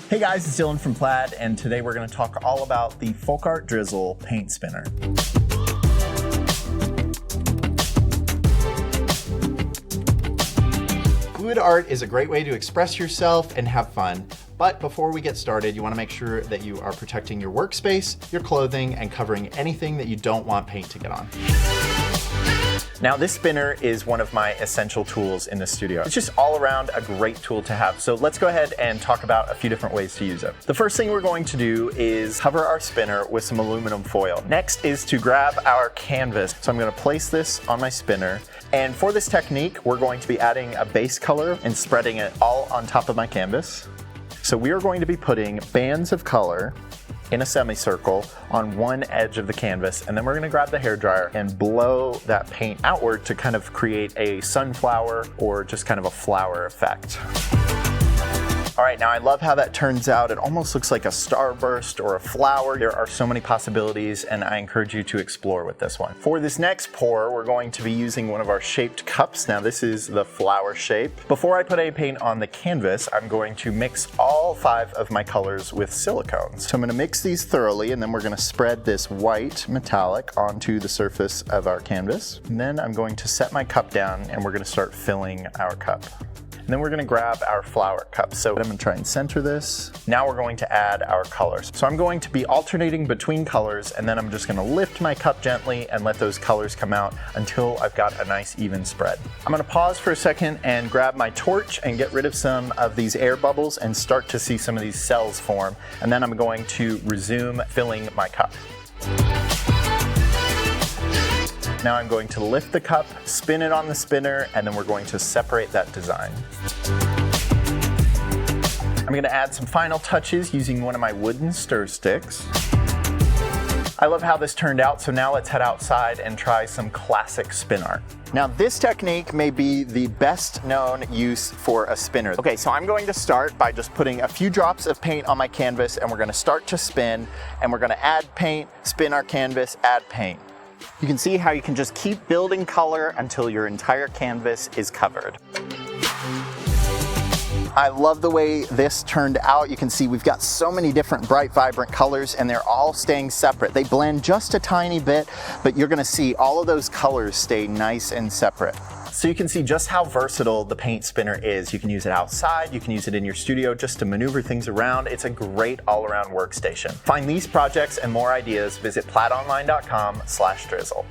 Hey guys, it's Dylan from Plaid, and today we're going to talk all about the FolkArt Drizzle paint spinner. Fluid art is a great way to express yourself and have fun. But before we get started, you want to make sure that you are protecting your workspace, your clothing, and covering anything that you don't want paint to get on. Now this spinner is one of my essential tools in the studio. It's just all around a great tool to have. So let's go ahead and talk about a few different ways to use it. The first thing we're going to do is cover our spinner with some aluminum foil. Next is to grab our canvas. So I'm going to place this on my spinner. And for this technique, we're going to be adding a base color and spreading it all on top of my canvas. So we are going to be putting bands of color in a semicircle on one edge of the canvas, and then we're gonna grab the hairdryer and blow that paint outward to kind of create a sunflower or just kind of a flower effect. All right, now I love how that turns out. It almost looks like a starburst or a flower. There are so many possibilities, and I encourage you to explore with this one. For this next pour, we're going to be using one of our shaped cups. Now this is the flower shape. Before I put any paint on the canvas, I'm going to mix all 5 of my colors with silicones. So I'm gonna mix these thoroughly, and then we're gonna spread this white metallic onto the surface of our canvas. And then I'm going to set my cup down, and we're gonna start filling our cup. And then we're gonna grab our flower cup. So I'm gonna try and center this. Now we're going to add our colors. So I'm going to be alternating between colors, and then I'm just gonna lift my cup gently and let those colors come out until I've got a nice even spread. I'm gonna pause for a second and grab my torch and get rid of some of these air bubbles and start to see some of these cells form. And then I'm going to resume filling my cup. Now I'm going to lift the cup, spin it on the spinner, and then we're going to separate that design. I'm gonna add some final touches using one of my wooden stir sticks. I love how this turned out, so now let's head outside and try some classic spin art. Now this technique may be the best known use for a spinner. Okay, so I'm going to start by just putting a few drops of paint on my canvas, and we're gonna start to spin, and we're gonna add paint, spin our canvas, add paint. You can see how you can just keep building color until your entire canvas is covered. I love the way this turned out. You can see we've got so many different bright, vibrant colors, and they're all staying separate. They blend just a tiny bit, but you're gonna see all of those colors stay nice and separate. So you can see just how versatile the paint spinner is. You can use it outside, you can use it in your studio just to maneuver things around. It's a great all-around workstation. Find these projects and more ideas, visit plaidonline.com/drizzle.